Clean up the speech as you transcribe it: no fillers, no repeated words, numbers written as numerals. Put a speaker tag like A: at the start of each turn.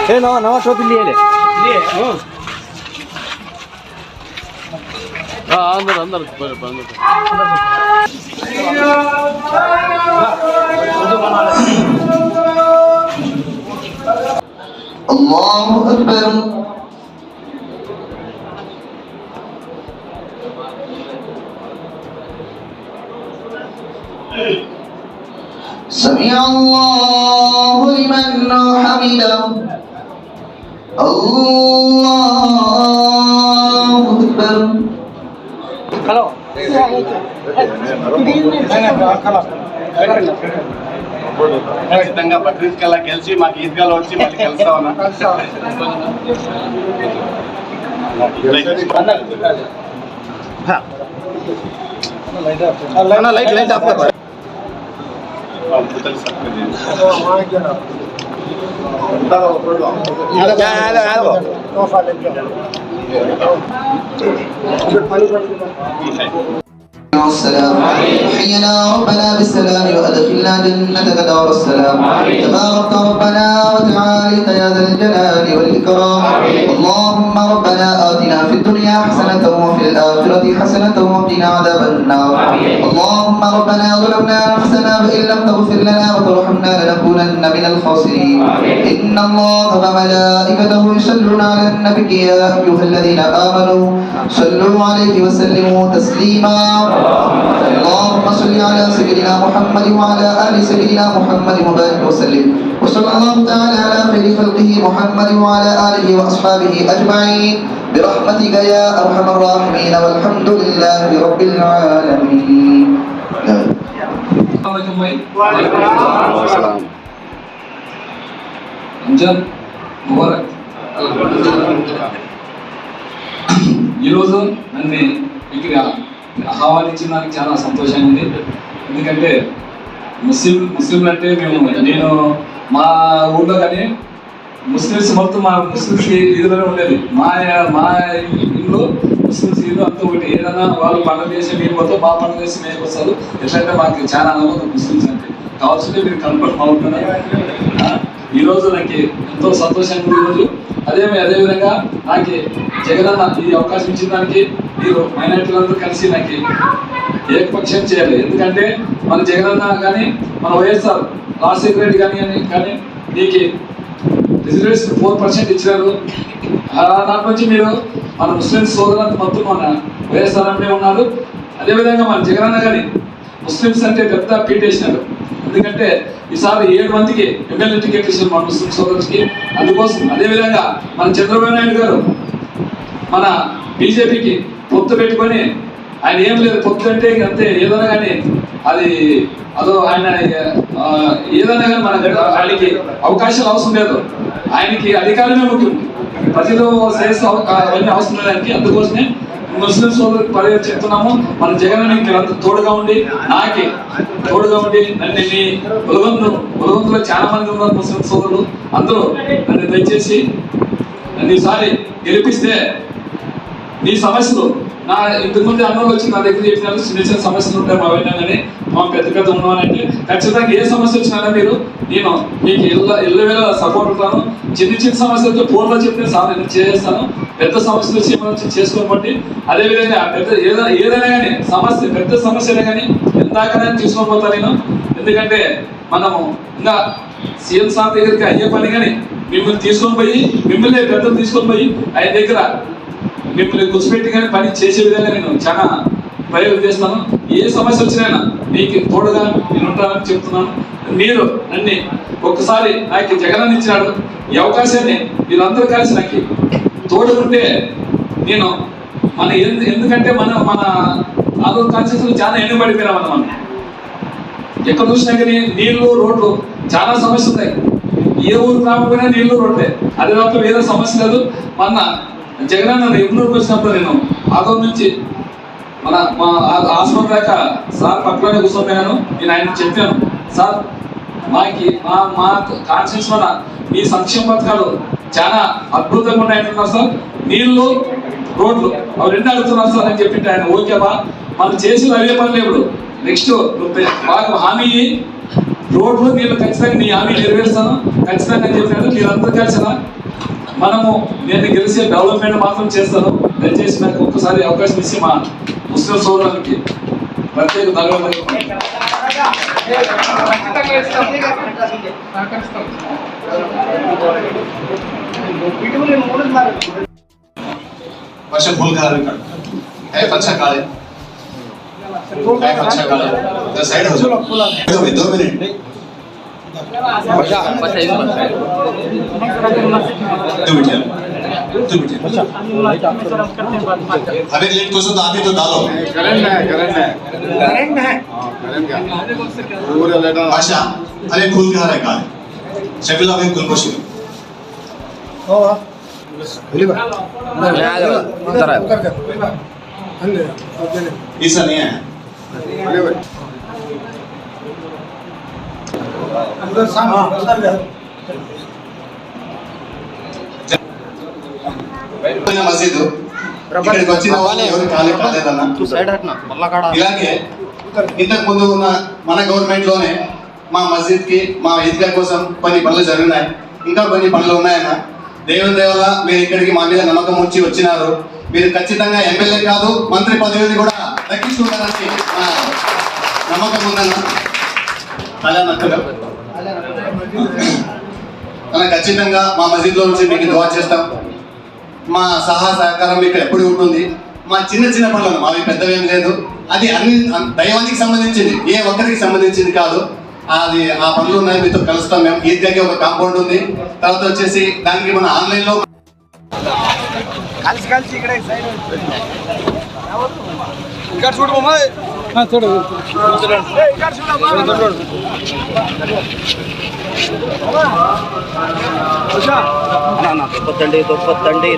A: नवा टोपी लिए
B: अंदर अंदर
C: अल्लाहु अकबर। समिअ अल्लाहु लिमन हमिदा। अल्लाहु अकबर।
A: हेलो
B: ఖచ్చితంగా బక్రీద్ కల్లా గెలిచి మాకు ఈద్గాలో వచ్చి మళ్ళీ గెలుస్తా ఉన్నా. Light off
C: السلام حينا ربنا بالسلام وأدخلنا جنتك دار السلام. تبارك ربنا وتعالى يا ذا الجلال والإكرام. اللهم ربنا آتنا في الدنيا حسنة وفي الآخرة حسنة وقنا عذاب النار. اللهم ربنا ظلمنا أنفسنا وإن لم تغفر لنا وترحمنا لنكونن من الخاسرين. إن الله وملائكته يصلون على النبي يا أيها الذين آمنوا صلوا عليه وسلموا تسليما. اللهم صل على سيدنا محمد وعلى آل سيدنا محمد وبارك وسلم. وصلى الله تعالى على خير خلقه محمد وعلى آله وأصحابه أجمعين برحمتك يا أرحم الراحمين والحمد لله رب العالمين.
D: ఈరోజు నన్ను ఇక్కడ ఆహ్వానించిన నాకు చాలా సంతోషంగా ఉంది. ఎందుకంటే ముస్లింలు అంటే నేను మా ఊళ్ళో కానీ ముస్లిమ్స్ మొత్తం మా ముస్లిమ్స్ ఈదులోనే ఉండేది. మా ఇంట్లో ముస్లిమ్స్ ఈదు అంతా ఒకటి. ఏదైనా వాళ్ళు పండుగ చేసి మేము పోతాం, మా పండుగ చేసి మేము వస్తారు. ఎట్లంటే మాకు చాలా అనుభవం ముస్లిమ్స్ అంటే. కావాల్సిందే మీరు కన్ఫర్మ్ అవుతున్నారు. ఈరోజు నాకు ఎంతో సంతోషంగా ఉంది. ఈరోజు అదేవిధంగా నాకు జగనన్న ఈ అవకాశం ఇచ్చిన దానికి మీరు మైనార్టీలందరూ కలిసి నాకు ఏకపక్షం చేయాలి. ఎందుకంటే మన జగనన్న కానీ మన వైఎస్ఆర్ రాజశేఖర రెడ్డి కానీ మీకు రిజర్వేషన్ 4% ఇచ్చినారు. దాని నుంచి మీరు మన ముస్లిం సోదరులంతా మొత్తం మన వైఎస్ఆర్ అంటే ఉన్నారు. అదేవిధంగా మన జగనన్న కానీ ముస్లిమ్స్ అంటే పెద్ద పీటేసినారు. ఎందుకంటే ఈసారి 7 మందికి ఎమ్మెల్యే టికెట్ ఇచ్చారు మన ముస్లిం సోదరులకి. అందుకోసం అదేవిధంగా మన చంద్రబాబు నాయుడు గారు మన బీజేపీకి పొత్తు పెట్టుకొని ఆయన ఏం లేదు, పొత్తు అంటే అంతే ఏదైనా కానీ అదో ఆయన ఏదైనా కానీ మన ఆయనకి అవకాశాలు అవసరం లేదు. ఆయనకి అధికారమే ముఖ్యం. ప్రజలు శ్రేయస్సు అవన్నీ అవసరం లేదానికి. అందుకోసమే ముస్లిం సోదరులకు పరిగెత్తి చెప్తున్నాము. మన జగన్ మీరంతా తోడుగా ఉండి నాకే తోడుగా ఉండి నన్ను మీ బలవంతులో చాలా మంది ఉన్నారు ముస్లిం సోదరులు. అందరూ నన్ను దయచేసి నన్ను ఈసారి గెలిపిస్తే నీ సమస్యలు నా ఇంతకుముందు అన్నోళ్ళు వచ్చి నా దగ్గర చెప్పినారు. చిన్న సమస్యలు ఉంటాయి మా కానీ మా పెద్ద ఉన్నామనంటే ఖచ్చితంగా ఏ సమస్య వచ్చినా మీరు నేను మీకు ఎల్లవేళ సపోర్ట్ ఉంటాను. చిన్న సమస్యలతో ఫోన్లో చెప్తే సార్ నేను చేస్తాను. పెద్ద సమస్యలు వచ్చి మనం చేసుకోబట్టి అదేవిధంగా పెద్ద ఏదైనా కానీ సమస్య పెద్ద సమస్యలే కానీ ఎందాకనే తీసుకొని పోతాను నేను. ఎందుకంటే మనము ఇంకా సీఎం సార్ దగ్గరికి అయ్యే పని కానీ మిమ్మల్ని తీసుకొని పోయి మిమ్మల్ని పెద్దలు తీసుకొని పోయి ఆయన దగ్గర మిమ్మల్ని కూర్చోబెట్టి కానీ పని చేసే విధంగా నేను చాలా ప్రయోగం చేస్తాను. ఏ సమస్య వచ్చినా మీకు తోడుగా నేను ఉంటానని చెప్తున్నాను. మీరు నన్ను ఒక్కసారి నాకు జగన్ ఇచ్చినాడు ఈ అవకాశాన్ని. వీళ్ళందరూ కలిసి నాకు తోడుకుంటే నేను మన ఎందుకంటే మన ఆంధ్ర కాన్స్టిట్యూన్సీలో చాలా ఎన్నుబడిపోయినాం మనం. ఎక్కడ చూసినా కానీ నీళ్లు రోడ్లు చాలా సమస్యలు ఉన్నాయి. ఏ ఊరు రాకపోయినా నీళ్లు రోడ్లే. అది తప్ప వేరే సమస్య లేదు. మన జగనన్న ఎన్నూరుకు వచ్చినప్పుడు నేను ఆదోళన నుంచి మా ఆసుపత్రి దాకా సార్ పక్కనే కూర్చోపోయాను. నేను ఆయన చెప్పాను, సార్ మా కాన్షియన్స్ వల్ల మీ సంక్షేమ పథకాలు చాలా అద్భుతంగా ఉన్నాయంటున్నారు సార్. నీళ్లు రోడ్లు అవి 2 అడుగుతున్నారు సార్ అని చెప్పింటే ఆయన ఓకేబా మనం చేసిన అవే పనులు ఇప్పుడు నెక్స్ట్ బాగా హామీ రోడ్లు నేను ఖచ్చితంగా నీ హామీ నెరవేరుస్తాను ఖచ్చితంగా అని చెప్పాను. మీరందరూ కలిసిన మనము నేను గెలిచే డెవలప్మెంట్ మాత్రం చేస్తాను. దయచేసి నాకు ఒక్కసారి అవకాశం ఇచ్చి మా ముస్లిం సోదరులకి ప్రత్యేక ధన్యవాదాలు.
B: वर्षा फूल खा रहे है अच्छा काले अच्छा काले तो साइड हो जाओ 2 मिनट 2 मिनट अभी लेट को तो आते तो डालो करंट है पूरा लेटा भाषा अरे फूल खा रहे काले शकील अभी फूल को शुरू ऐसा नहीं है మసీదు ఇక్కడికి వచ్చిన వాళ్ళు ఎవరు కాలేదన్నా ఇలాగే ఇంతకు ముందు ఉన్న మన గవర్నమెంట్ లోనే మా మసీద్ కి మా ఈద్గా కోసం కొన్ని పనులు జరిగినాయి. ఇంకా కొన్ని పనులు ఉన్నాయన్న. దేవుని దేవల మీరు ఇక్కడికి మా మీద నమ్మకం ఉంచి వచ్చినారు. మీరు ఖచ్చితంగా ఎమ్మెల్యే కాదు మంత్రి పదవిని కూడా దక్కించుకుంటారని నమ్మకం ఉందన్న. అలా ఖచ్చితంగా మా మసీద్లో నుంచి మీకు దువా చేస్తాం. మా సహకారం మీకు ఎప్పుడు ఉంటుంది. మా చిన్న చిన్న పనులు మావి పెద్దవేం లేదు. అది అన్ని దైవానికి సంబంధించింది, ఏ ఒక్కరికి సంబంధించింది కాదు. అది ఆ పనులు ఉన్నాయి, మీతో కలుస్తాం. మేము ఈద్గాకి ఒక కాంపౌండ్ ఉంది. తర్వాత వచ్చేసి దానికి మన ఆన్లైన్లో
A: తొప్పతండి